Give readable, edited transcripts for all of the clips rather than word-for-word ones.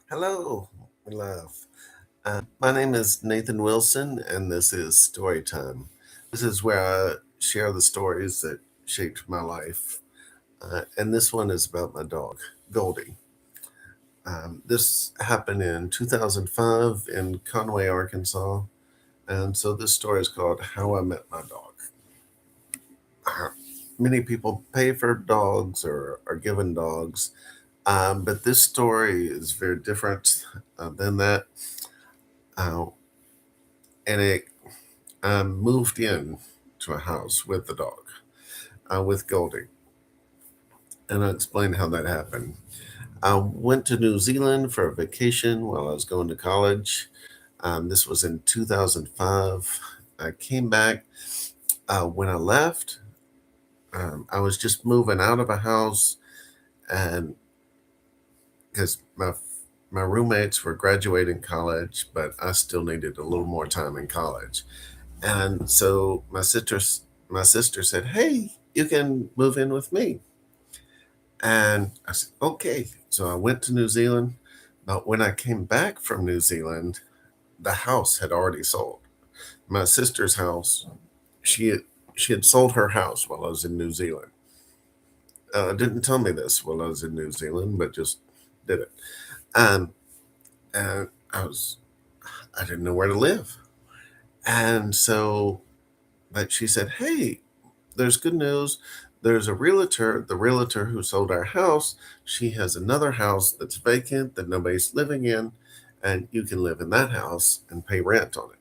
Hello, love. My name is Nathan Wilson, and this is Storytime. This is where I share the stories that shaped my life. And this one is about my dog, Goldie. This happened in 2005 in Conway, Arkansas. And so this story is called How I Met My Dog. Uh, Many people pay for dogs or are given dogs, but this story is very different than that. Uh, and it moved in to a house with the dog, with Goldie. And I'll explain how that happened. I went to New Zealand for a vacation while I was going to college. This was in 2005. I came back. When I left, I was just moving out of a house, and because my roommates were graduating college, but I still needed a little more time in college. And so my sister said, "Hey, you can move in with me." And I said, "Okay." So I went to New Zealand, but when I came back from New Zealand, the house had already sold. My sister's house, she had, she had sold her house while I was in New Zealand. Didn't tell me this while I was in New Zealand, but just did it. Um, and I didn't know where to live. And so, but she said, "Hey, there's good news. There's the realtor who sold our house. She has another house that's vacant that nobody's living in, and you can live in that house and pay rent on it."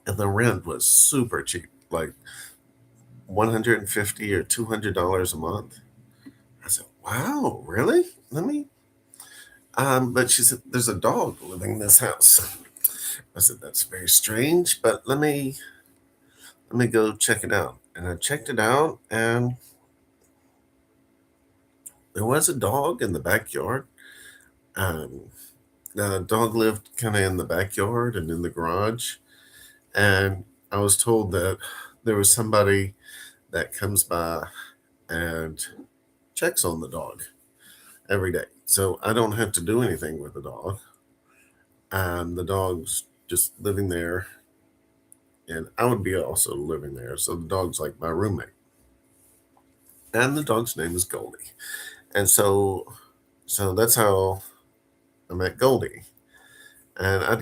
And the rent was super cheap, like 150 or $200 a month. I said, "Wow, really? Let me." But she said, "There's a dog living in this house." I said, "That's very strange, but let me go check it out." And I checked it out, and there was a dog in the backyard. Um, the dog lived kind of in the backyard and in the garage. And I was told that there was somebody that comes by and checks on the dog every day. So I don't have to do anything with the dog. And the dog's just living there. And I would be also living there. So the dog's like my roommate. And the dog's name is Goldie. And so that's how I met Goldie. And I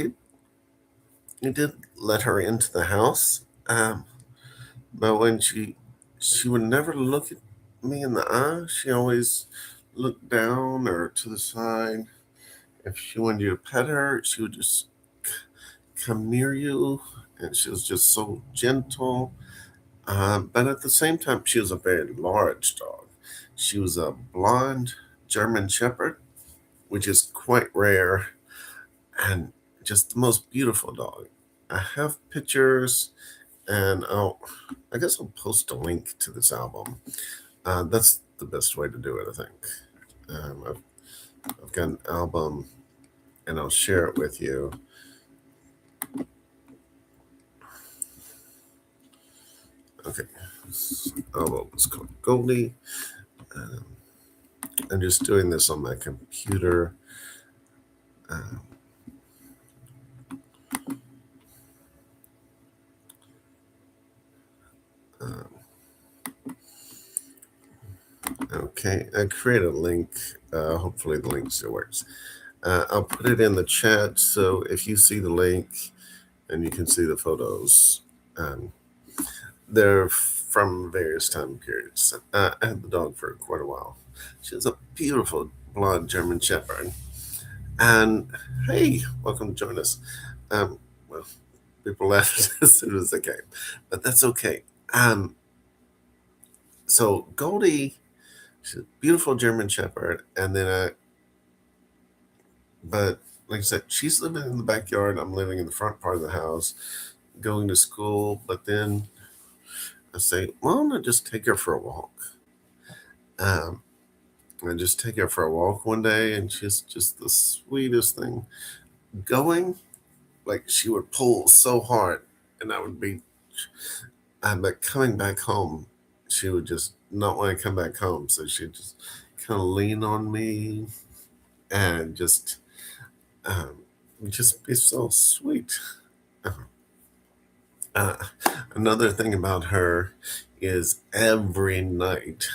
did let her into the house. But when she would never look at me in the eye. She always looked down or to the side. If she wanted you to pet her, she would just come near you, and she was just so gentle. But at the same time, she was a very large dog. She was a blonde German Shepherd, which is quite rare, and just the most beautiful dog. I have pictures, and I guess I'll post a link to this album. That's the best way to do it, I think. I've got an album, and I'll share it with you. Okay, this album is called Goldie. Um, I'm just doing this on my computer. Um, um, okay, I create a link. Hopefully, the link still works. I'll put it in the chat so if you see the link and you can see the photos, um, they're from various time periods. I had the dog for quite a while. She was a beautiful blonde German Shepherd. And hey, welcome to join us. Well, people left as soon as they came, but that's okay. Um, so Goldie, she's a beautiful German Shepherd, and then but like I said, she's living in the backyard. I'm living in the front part of the house, going to school. But then I say, "Why don't I just take her for a walk?" Um, I just take her for a walk one day, and she's just the sweetest thing. Going, like she would pull so hard, and I would be. But coming back home, she would just not want to come back home, so she'd just kind of lean on me and just um, just be so sweet. Uh, Another thing about her is every night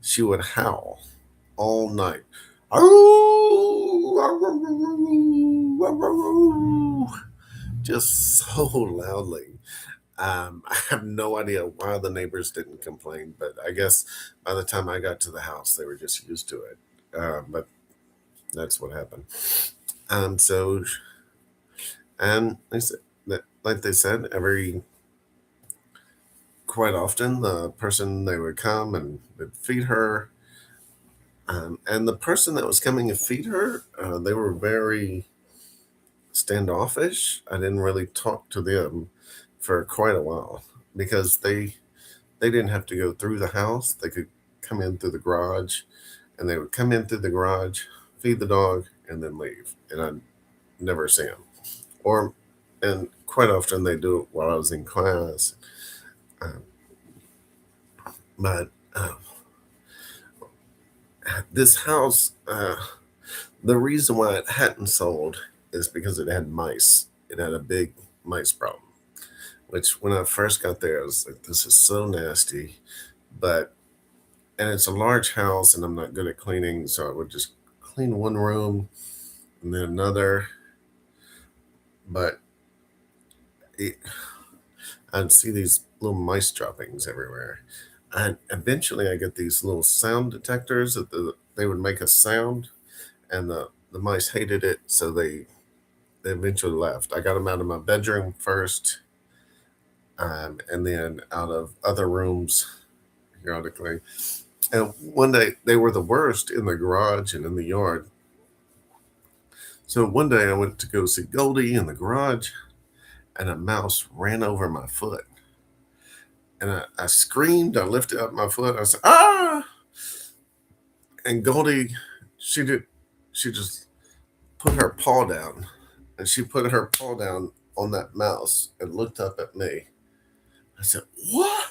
she would howl all night. Just so loudly. I have no idea why the neighbors didn't complain, but I guess by the time I got to the house, they were just used to it. But that's what happened. So, and they said that, like they said, every quite often the person they would come and would feed her, and the person that was coming to feed her, they were very standoffish. I didn't really talk to them for quite a while because they didn't have to go through the house. They could come in through the garage, and they would come in through the garage, feed the dog, and then leave. And I'd never see them. Or, and quite often they do it while I was in class. Uh, but this house, the reason why it hadn't sold is because it had mice. It had a big mice problem. Which, when I first got there, I was like, "This is so nasty." But and it's a large house, and I'm not good at cleaning, so I would just clean one room and then another. But it, I'd see these little mice droppings everywhere. And eventually, I get these little sound detectors that they would make a sound, and the mice hated it, so they eventually left. I got them out of my bedroom first, and then out of other rooms periodically. And one day they were the worst in the garage and in the yard. So one day I went to go see Goldie in the garage, and a mouse ran over my foot. And I screamed, I lifted up my foot, I said, "Ah!" And Goldie, she did, she just put her paw down, and she put her paw down on that mouse and looked up at me. I said, "What?"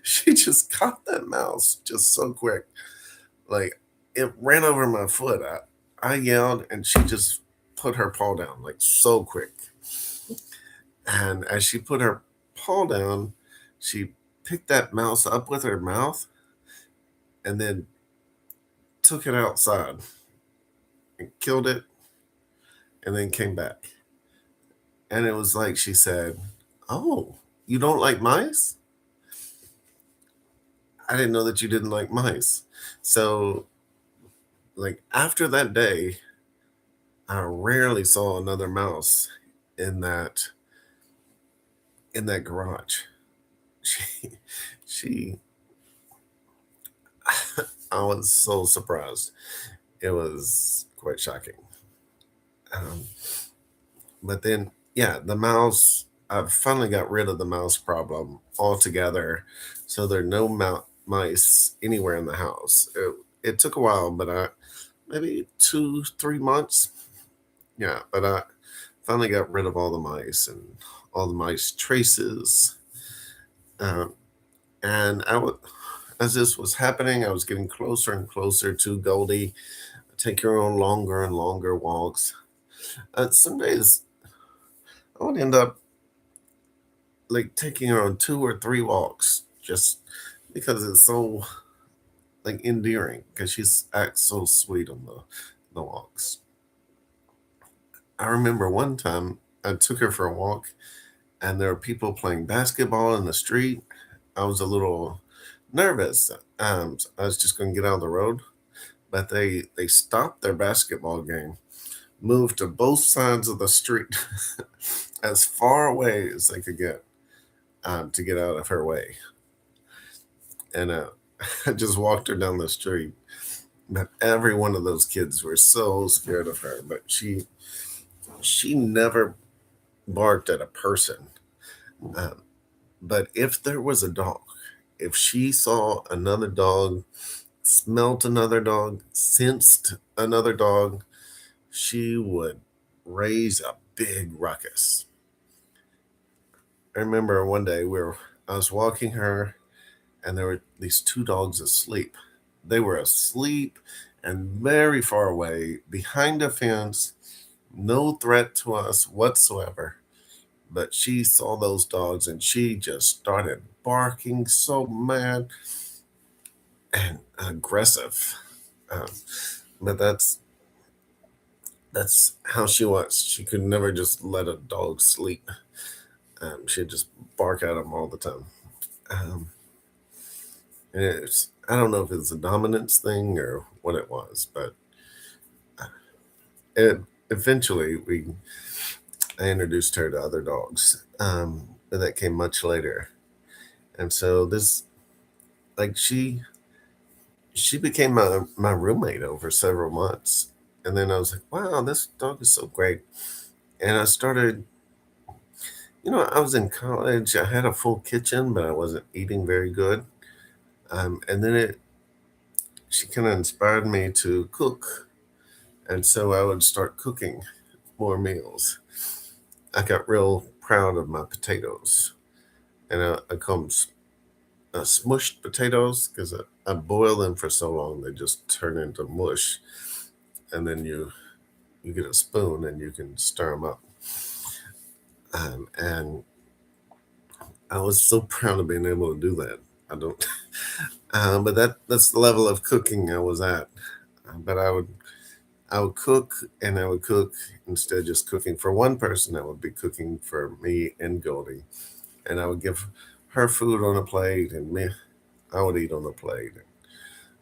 She just caught that mouse just so quick. Like, it ran over my foot. I yelled, and she just put her paw down like so quick. And as she put her paw down, she picked that mouse up with her mouth and then took it outside and killed it and then came back. And it was like she said, "Oh, you don't like mice? I didn't know that you didn't like mice." So, like, after that day, I rarely saw another mouse in that in that garage. She she I was so surprised. It was quite shocking. Um, but then, yeah, the mouse. I finally got rid of the mouse problem altogether, so there are no mice anywhere in the house. It took a while, but maybe 2 3 months. Yeah, but I finally got rid of all the mice and all the mice traces. Um, and as this was happening, I was getting closer and closer to Goldie, take her on longer and longer walks. Some days I would end up like taking her on 2 or 3 walks just because it's so like endearing because she's acts so sweet on the walks. I remember one time I took her for a walk and there were people playing basketball in the street. I was a little nervous. I was just going to get out of the road, but they stopped their basketball game, moved to both sides of the street as far away as they could get to get out of her way. And I just walked her down the street. But every one of those kids were so scared of her. But she never barked at a person. Um, but if there was a dog, if she saw another dog, smelt another dog, sensed another dog, she would raise a big ruckus. I remember one day I was walking her, and there were these 2 dogs asleep. They were asleep and very far away behind a fence, no threat to us whatsoever. But she saw those dogs and she just started barking so mad and aggressive. Um, but that's how she was. She could never just let a dog sleep. She'd just bark at him all the time. Um, and I don't know if it's a dominance thing or what it was, but it eventually I introduced her to other dogs, but that came much later. And so this, like she became my roommate over several months. And then I was like, wow, this dog is so great. And I started, I was in college. I had a full kitchen, but I wasn't eating very good. And then she kind of inspired me to cook. And so I would start cooking more meals. I got real proud of my potatoes. And I call them smushed potatoes because I boil them for so long they just turn into mush. And then you get a spoon and you can stir them up. And I was so proud of being able to do that. I don't, but that's the level of cooking I was at. But I would cook, and I would cook instead of just cooking for one person. I would be cooking for me and Goldie, and I would give her food on a plate, and me, I would eat on the plate.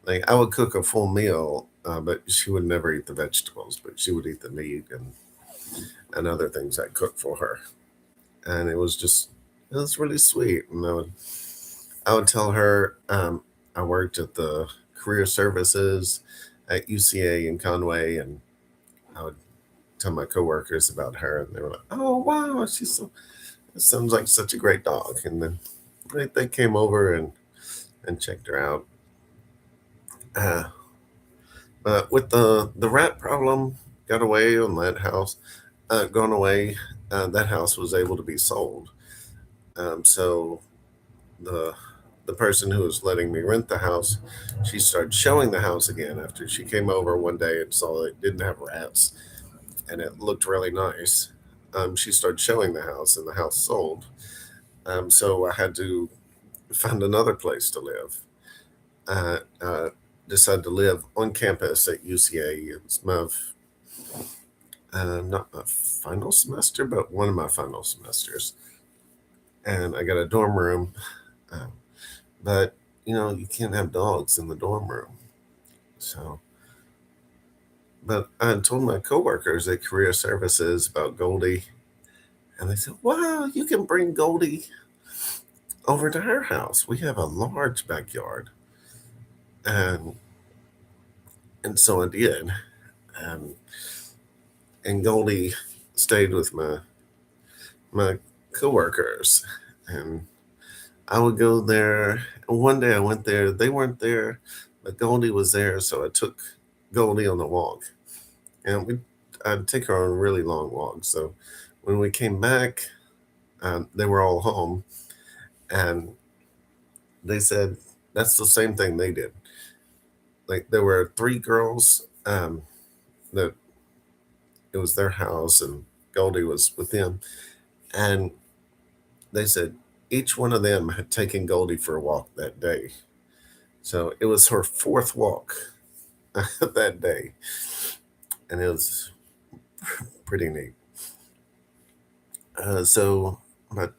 Like I would cook a full meal, but she would never eat the vegetables, but she would eat the meat and other things I cooked for her. And it was really sweet. And I would tell her I worked at the career services at UCA in Conway, and I would tell my coworkers about her, and they were like, "Oh wow, it sounds like such a great dog." And then they came over and checked her out. Uh, but with the rat problem, got away on that house, gone away. That house was able to be sold. So the the person who was letting me rent the house, she started showing the house again after she came over one day and saw it didn't have rats and it looked really nice. She started showing the house and the house sold. So I had to find another place to live. Decided to live on campus at UCA. It's not my final semester, but one of my final semesters. And I got a dorm room. Uh, but, you can't have dogs in the dorm room. So, but I told my coworkers at Career Services about Goldie, and they said, "Wow, you can bring Goldie over to our house. We have a large backyard." And so I did. Um, and Goldie stayed with my coworkers, and I would go there. And one day I went there. They weren't there, but Goldie was there, so I took Goldie on a walk, and I'd take her on really long walks. So when we came back, they were all home, and they said that's the same thing they did. Like there were three girls that it was their house, and Goldie was with them, and they said each one of them had taken Goldie for a walk that day. So it was her fourth walk that day, and it was pretty neat. But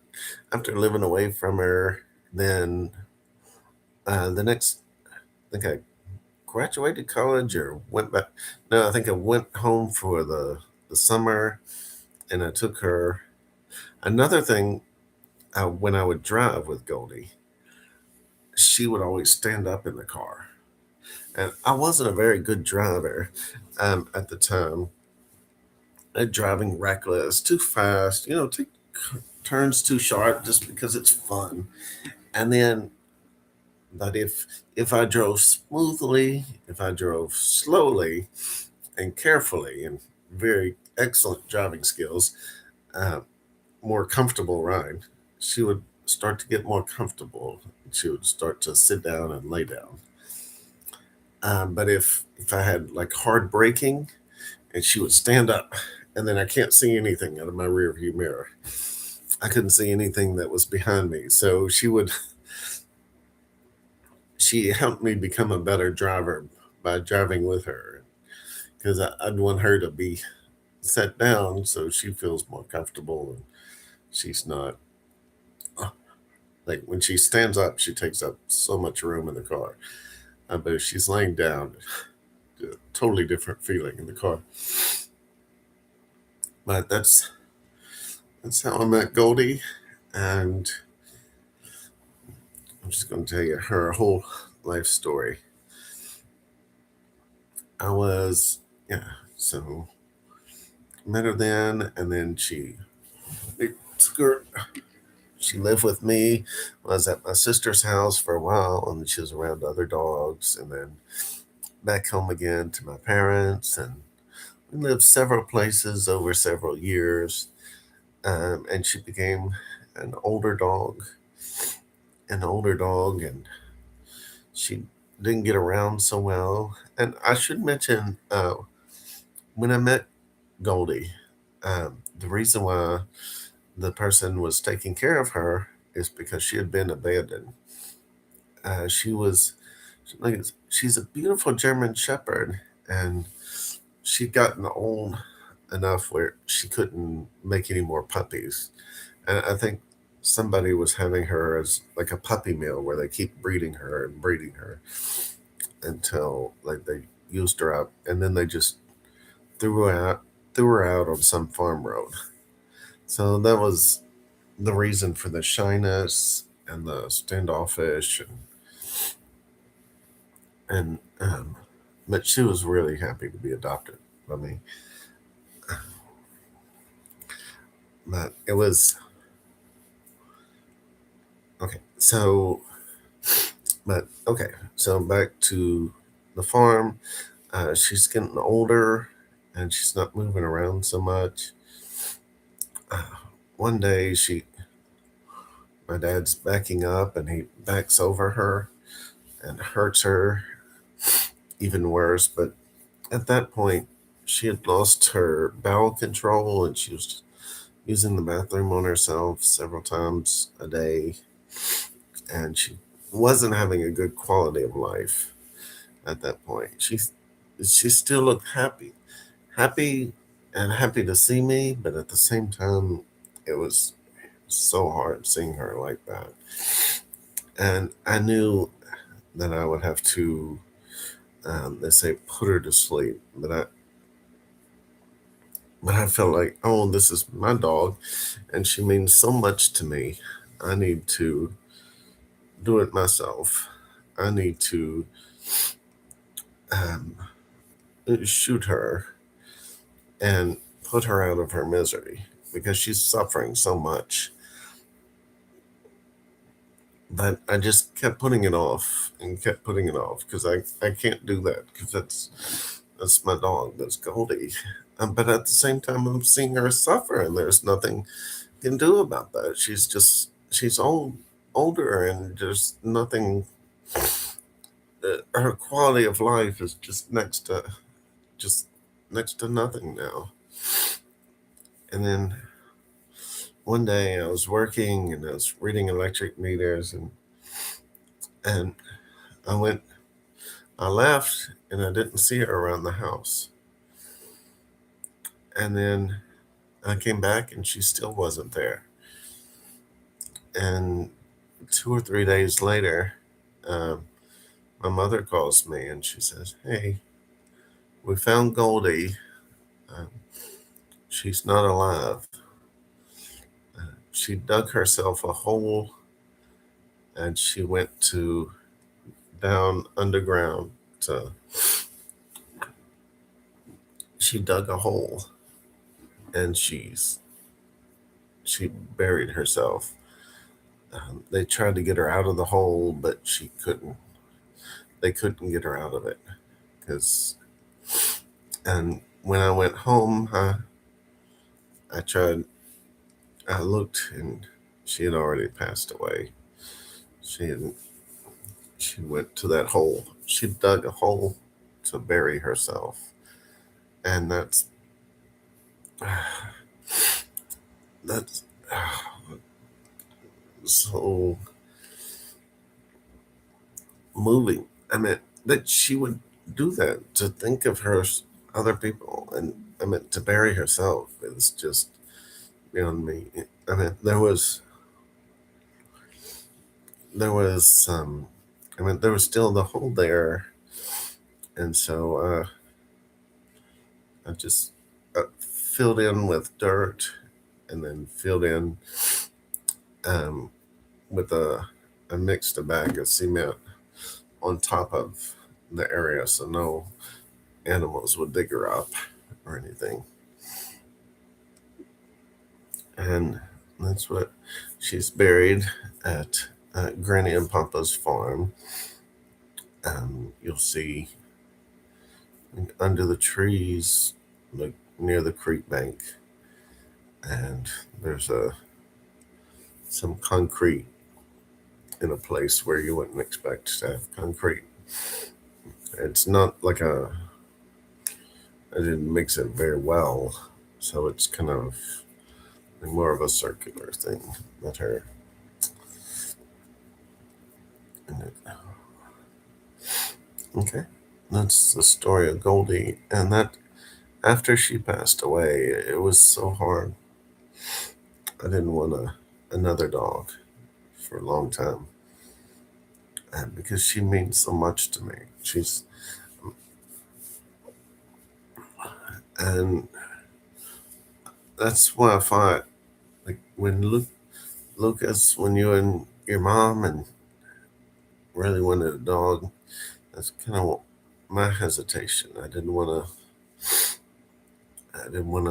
after living away from her, then the next, I think I graduated college or went back. No, I think I went home for the summer, and I took her. Another thing, when I would drive with Goldie, she would always stand up in the car. And I wasn't a very good driver at the time. Driving reckless, too fast, take turns too sharp just because it's fun. And then, but if I drove smoothly, if I drove slowly and carefully, and very excellent driving skills, uh, more comfortable ride, she would start to get more comfortable. She would start to sit down and lay down. But if I had like hard braking, and she would stand up and then I can't see anything out of my rear view mirror. I couldn't see anything that was behind me. So she helped me become a better driver by driving with her, because I'd want her to be set down so she feels more comfortable and she's not like when she stands up, she takes up so much room in the car. But if she's laying down, a totally different feeling in the car. But that's how I met Goldie, and I'm just going to tell you her whole life story. I was, yeah, so met her then, and then she lived with me. I was at my sister's house for a while, and she was around other dogs, and then back home again to my parents, and we lived several places over several years. And she became an older dog, and she didn't get around so well. And I should mention, when I met Goldie, the reason why the person was taking care of her is because she had been abandoned. She was like she's a beautiful German Shepherd, and she'd gotten old enough where she couldn't make any more puppies. And I think somebody was having her as like a puppy mill where they keep breeding her and breeding her until like they used her up, and then they just threw her out threw her out on some farm road. So that was the reason for the shyness and the standoffish, and but she was really happy to be adopted by me. But it was okay. So back to the farm. She's getting older, and she's not moving around so much. Uh, One day, my dad's backing up, and he backs over her and hurts her even worse. But at that point, she had lost her bowel control, and she was using the bathroom on herself several times a day, and she wasn't having a good quality of life at that point. She still looked happy and happy to see me, but at the same time, it was so hard seeing her like that. And I knew that I would have to, they say, put her to sleep. But I felt like, oh, this is my dog, and she means so much to me. I need to do it myself. I need to um, shoot her and put her out of her misery because she's suffering so much. But I just kept putting it off and kept putting it off because I can't do that because that's my dog, that's Goldie. But at the same time, I'm seeing her suffer, and there's nothing I can do about that. She's older, and there's nothing. Her quality of life is just next to nothing now. And then one day I was working and I was reading electric meters, and I went I left and I didn't see her around the house. And then I came back and she still wasn't there. And 2 or 3 days later, um, my mother calls me and she says, "Hey, we found Goldie. Um, she's not alive. She dug herself a hole, and she went to down underground to she dug a hole, and she buried herself. They tried to get her out of the hole, but she couldn't. They couldn't get her out of it because. And when I went home, I tried. I looked, and she had already passed away. She had, she went to that hole. She dug a hole to bury herself, and that's so moving. I mean, that she would do that, to think of her other people, and I mean, to bury herself is just beyond me. I mean, there was I mean, there was still the hole there, and so I just filled in with dirt, and then filled in um, with I mixed a bag of cement on top of the area, so no animals would dig her up or anything. And that's what she's buried at Granny and Papa's farm. You'll see under the trees, like near the creek bank, and there's some concrete in a place where you wouldn't expect to have concrete. It's not like I didn't mix it very well, so it's kind of more of a circular thing that her. Okay, that's the story of Goldie, and that after she passed away, it was so hard. I didn't want another dog for a long time, and because she means so much to me. And that's why I thought, like when Lucas, when you and your mom and really wanted a dog, that's kind of my hesitation. I didn't want to, I didn't want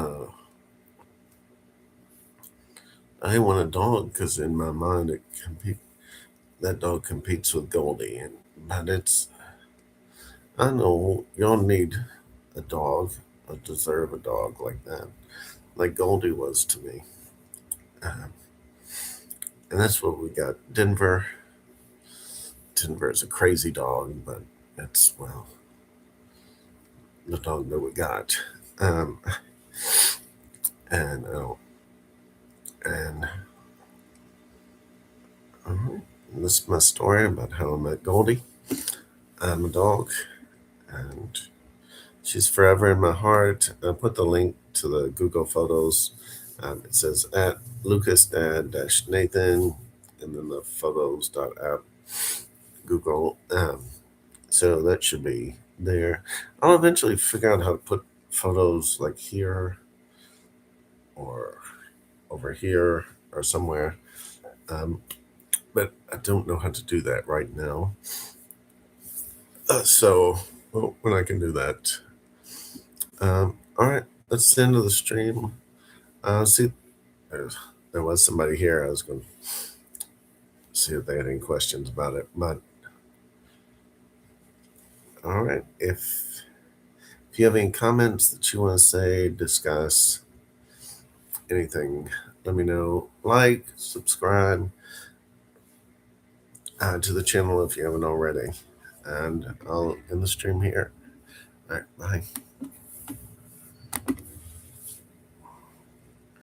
a dog because in my mind that dog competes with Goldie, but I know y'all need a dog, or deserve a dog like that, like Goldie was to me. Um, and that's what we got. Denver is a crazy dog, but it's, well, the dog that we got. Um, and and this is my story about how I met Goldie. I'm a dog, and she's forever in my heart. I put the link to the Google Photos. It says at lucasdad-nathan, and then the photos.app Google. So that should be there. I'll eventually figure out how to put photos like here or over here or somewhere. But I don't know how to do that right now. So well, when I can do that. All right, that's the end of the stream. See, there was somebody here. I was going to see if they had any questions about it. But all right, if you have any comments that you want to say, discuss, anything, let me know. Like, subscribe to the channel if you haven't already. And I'll end the stream here. All right, bye.